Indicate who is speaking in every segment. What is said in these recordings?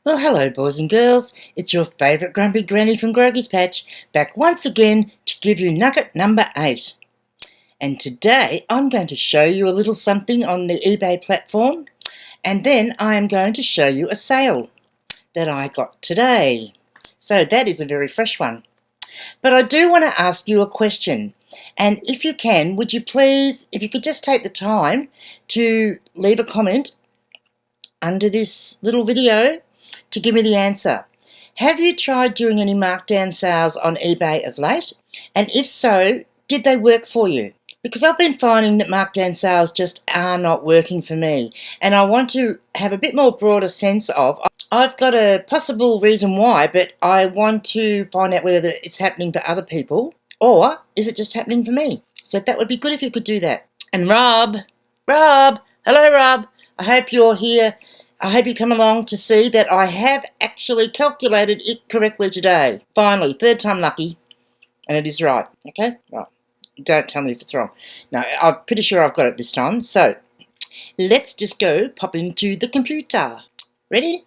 Speaker 1: Well, hello boys and girls, it's your favourite grumpy granny from Groggy's Patch, back once again to give you nugget number 8. And today I'm going to show you a little something on the eBay platform, and then I am going to show you a sale that I got today. So that is a very fresh one. But I do want to ask you a question, and if you can, would you please, if you could just take the time to leave a comment under this little video to give me the answer. Have you tried doing any markdown sales on eBay of late? And if so, did they work for you? Because I've been finding that markdown sales just are not working for me, and I want to have a bit more broader sense of, I've got a possible reason why, but I want to find out whether it's happening for other people or is it just happening for me. So that would be good if you could do that. And Rob, hello Rob, I hope you're here. I hope you come along to see that I have actually calculated it correctly today. Finally, third time lucky, and it is right. Okay? Right. Don't tell me if it's wrong. No, I'm pretty sure I've got it this time. So, let's just go pop into the computer. Ready?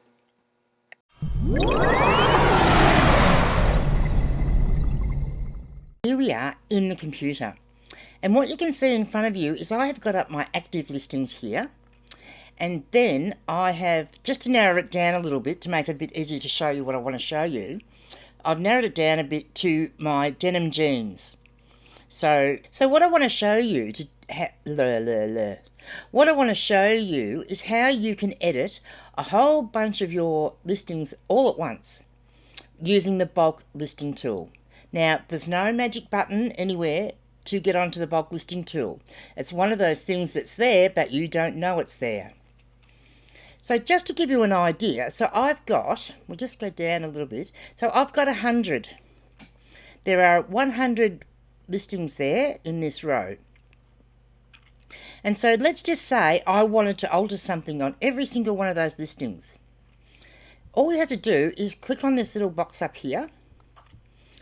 Speaker 1: Here we are in the computer. And what you can see in front of you is I have got up my active listings here. And then I have, just to narrow it down a little bit to make it a bit easier to show you what I want to show you, I've narrowed it down a bit to my denim jeans. So what I want to show you what I want to show you is how you can edit a whole bunch of your listings all at once using the bulk listing tool. Now, there's no magic button anywhere to get onto the bulk listing tool. It's one of those things that's there, but you don't know it's there. So just to give you an idea, so I've got, we'll just go down a little bit, so I've got 100. There are 100 listings there in this row. And so let's just say I wanted to alter something on every single one of those listings. All you have to do is click on this little box up here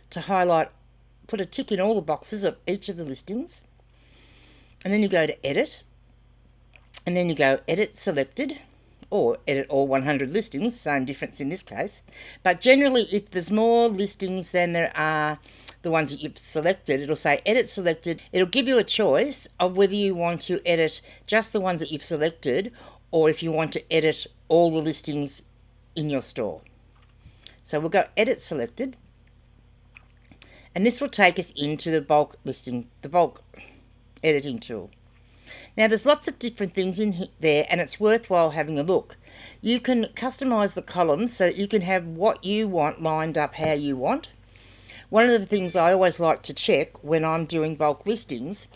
Speaker 1: to highlight, put a tick in all the boxes of each of the listings, and then you go to edit, and then you go edit selected, or edit all 100 listings, same difference in this case. But generally, if there's more listings than there are the ones that you've selected, it'll say edit selected. It'll give you a choice of whether you want to edit just the ones that you've selected, or if you want to edit all the listings in your store. So we'll go edit selected, and this will take us into the bulk listing, the bulk editing tool. Now, there's lots of different things in there, and it's worthwhile having a look. You can customize the columns so that you can have what you want lined up how you want. One of the things I always like to check when I'm doing bulk listings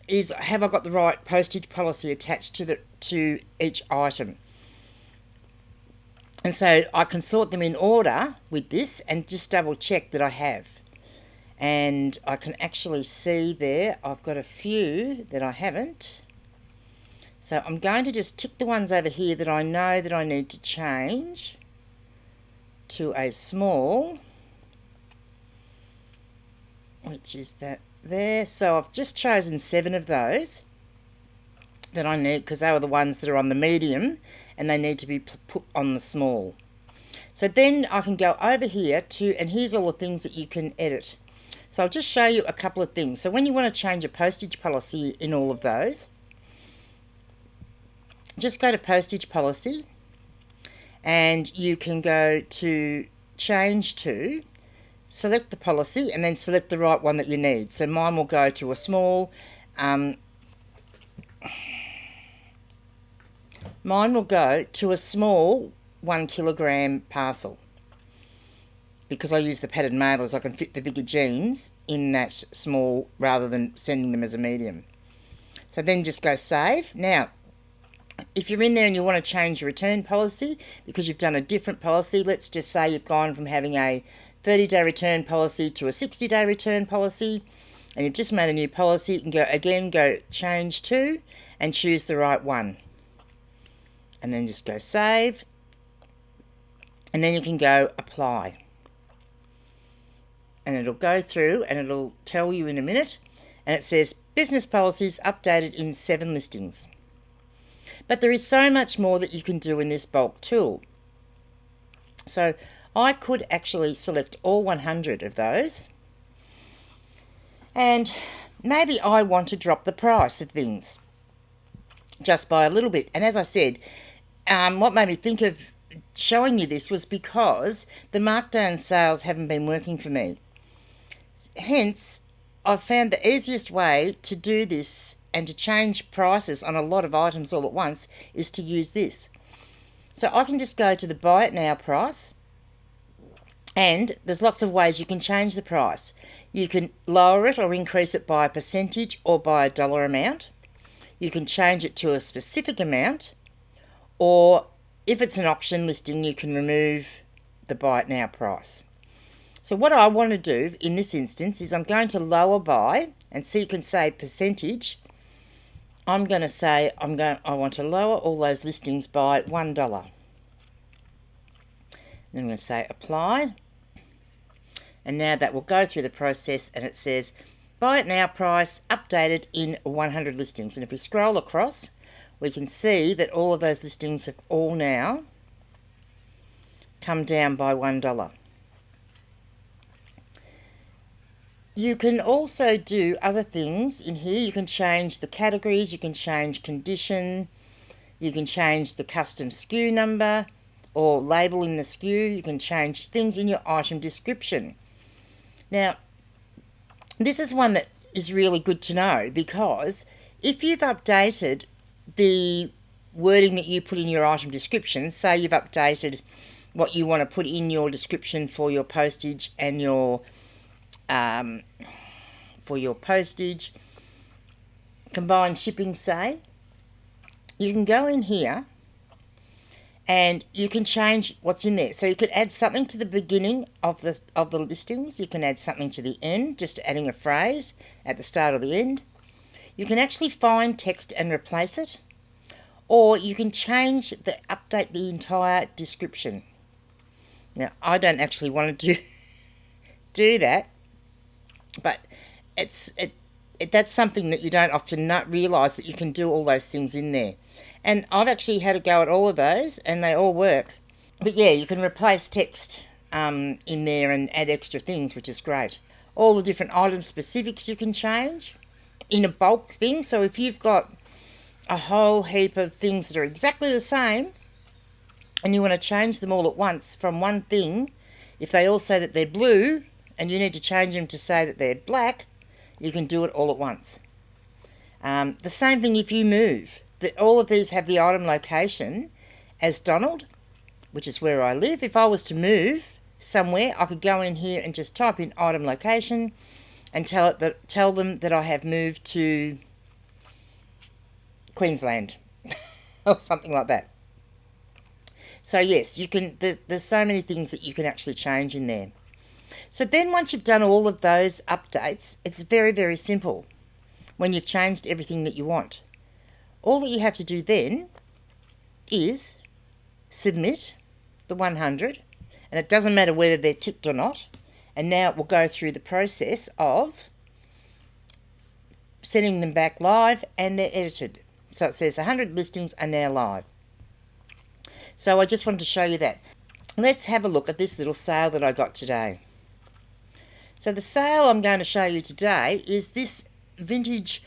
Speaker 1: is, have I got the right postage policy attached to each item? And so I can sort them in order with this and just double check that I have. And I can actually see there I've got a few that I haven't. So I'm going to just tick the ones over here that I know that I need to change to a small, which is that there. So I've just chosen 7 of those that I need, because they were the ones that are on the medium and they need to be put on the small. So then I can go over here to, and here's all the things that you can edit. So I'll just show you a couple of things. So when you want to change a postage policy in all of those, just go to postage policy, and you can go to change to, select the policy, and then select the right one that you need. So mine will go to a small, mine will go to a small 1 kilogram parcel. Because I use the padded mailers, I can fit the bigger jeans in that small rather than sending them as a medium. So then just go save. Now, if you're in there and you want to change your return policy because you've done a different policy, let's just say you've gone from having a 30-day return policy to a 60-day return policy, and you've just made a new policy, you can go change to and choose the right one. And then just go save, and then you can go apply. And it'll go through and it'll tell you in a minute, and it says business policies updated in 7 listings. But there is so much more that you can do in this bulk tool. So I could actually select all 100 of those, and maybe I want to drop the price of things just by a little bit. And as I said, what made me think of showing you this was because the markdown sales haven't been working for me. Hence, I've found the easiest way to do this and to change prices on a lot of items all at once is to use this. So I can just go to the buy it now price, and there's lots of ways you can change the price. You can lower it or increase it by a percentage or by a dollar amount. You can change it to a specific amount, or if it's an auction listing, you can remove the buy it now price. So what I want to do in this instance is I'm going to lower by, and so you can say percentage. I'm going to say I want to lower all those listings by $1. Then I'm going to say apply. And now that will go through the process, and it says buy it now price updated in 100 listings. And if we scroll across, we can see that all of those listings have all now come down by $1. You can also do other things in here. You can change the categories, you can change condition, you can change the custom SKU number or label in the SKU, you can change things in your item description. Now, this is one that is really good to know, because if you've updated the wording that you put in your item description, say you've updated what you want to put in your description for your postage and your combined shipping, say, you can go in here and you can change what's in there. So you could add something to the beginning of the listings. You can add something to the end, just adding a phrase at the start or the end. You can actually find text and replace it, or you can update the entire description. Now, I don't actually want to do that, but that's something that you don't often realise, that you can do all those things in there. And I've actually had a go at all of those, and they all work. But yeah, you can replace text in there and add extra things, which is great. All the different item specifics you can change in a bulk thing. So if you've got a whole heap of things that are exactly the same and you want to change them all at once from one thing, if they all say that they're blue and you need to change them to say that they're black, you can do it all at once. The same thing if you move. All of these have the item location as Donald, which is where I live. If I was to move somewhere, I could go in here and just type in item location and tell them that I have moved to Queensland or something like that. So yes, you can. There's so many things that you can actually change in there. So then once you've done all of those updates, it's very, very simple when you've changed everything that you want. All that you have to do then is submit the 100, and it doesn't matter whether they're ticked or not. And now it will go through the process of sending them back live, and they're edited. So it says 100 listings are now live. So I just wanted to show you that. Let's have a look at this little sale that I got today. So the sale I'm going to show you today is this vintage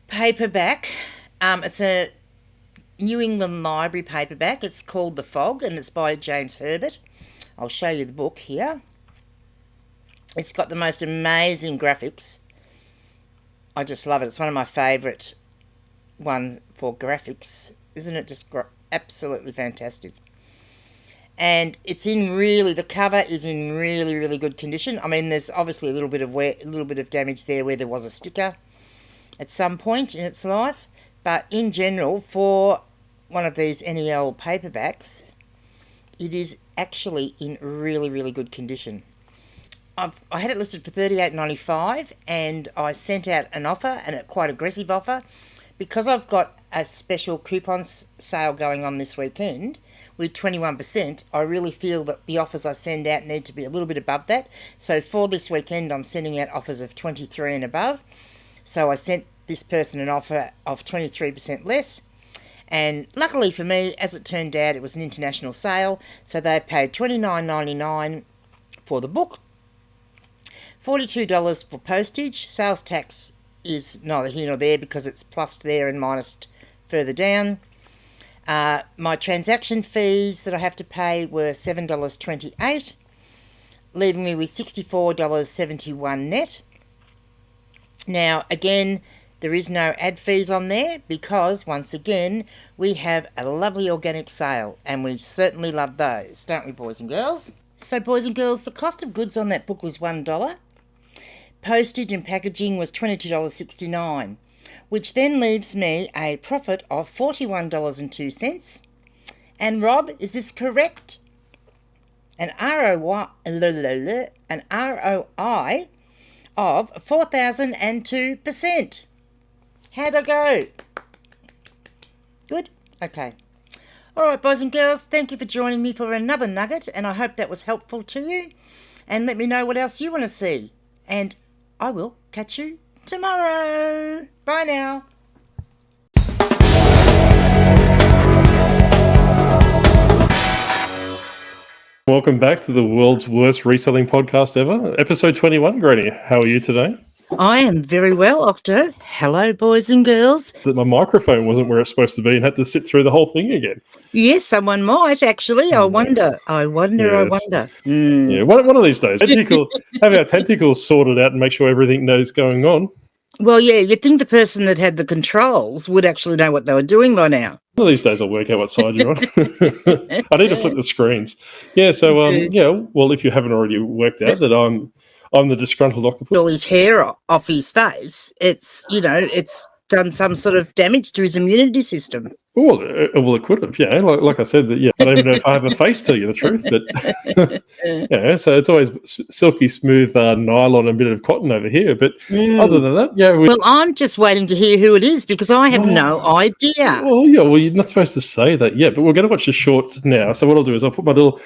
Speaker 1: paperback. It's a New England Library paperback. It's called The Fog, and it's by James Herbert. I'll show you the book here. It's got the most amazing graphics. I just love it. It's one of my favourite ones for graphics. Isn't it just absolutely fantastic? And it's in the cover is in really, really good condition. I mean, there's obviously a little bit of damage there where there was a sticker at some point in its life. But in general, for one of these NEL paperbacks, it is actually in really, really good condition. I had it listed for $38.95, and I sent out an offer, and a quite aggressive offer, because I've got a special coupon sale going on this weekend with 21%. I really feel that the offers I send out need to be a little bit above that. So for this weekend, I'm sending out offers of 23 and above. So I sent this person an offer of 23% less, And luckily for me, as it turned out, it was an international sale, so they paid $29.99 for the book, $42 for postage. Sales tax is neither here nor there because it's plussed there and minused further down. My transaction fees that I have to pay were $7.28, leaving me with $64.71 net. Now, again, there is no ad fees on there because, once again, we have a lovely organic sale, and we certainly love those, don't we, boys and girls? So, boys and girls, the cost of goods on that book was $1. Postage and packaging was $22.69, which then leaves me a profit of $41.02. And Rob, is this correct? An ROI of 4,002%. How'd I go? Good? Okay. All right, boys and girls, thank you for joining me for another nugget, and I hope that was helpful to you. And let me know what else you want to see. And I will catch you tomorrow. Bye now.
Speaker 2: Welcome back to the world's worst reselling podcast ever, episode 21. Granny, how are you today?
Speaker 1: I am very well, Octo. Hello, boys and girls.
Speaker 2: That my microphone wasn't where it's supposed to be and had to sit through the whole thing again.
Speaker 1: Yes, someone might actually. I wonder.
Speaker 2: Yes. Yeah, one of these days, have our tentacles sorted out and make sure everything knows going on.
Speaker 1: Well, yeah, you'd think the person that had the controls would actually know what they were doing by now.
Speaker 2: One of these days I'll work out what side you're on. I need to flip the screens. Yeah, so, well, if you haven't already worked out that I'm the disgruntled octopus.
Speaker 1: All his hair off his face, it's done some sort of damage to his immunity system.
Speaker 2: Well, it could have, yeah. Like I said, I don't even know if I have a face, tell you the truth. But yeah, so it's always silky smooth nylon and a bit of cotton over here. But other than that, yeah.
Speaker 1: Well, I'm just waiting to hear who it is because I have no idea.
Speaker 2: Well, yeah. Well, you're not supposed to say that yet. But we're going to watch the shorts now. So what I'll do is I'll put my little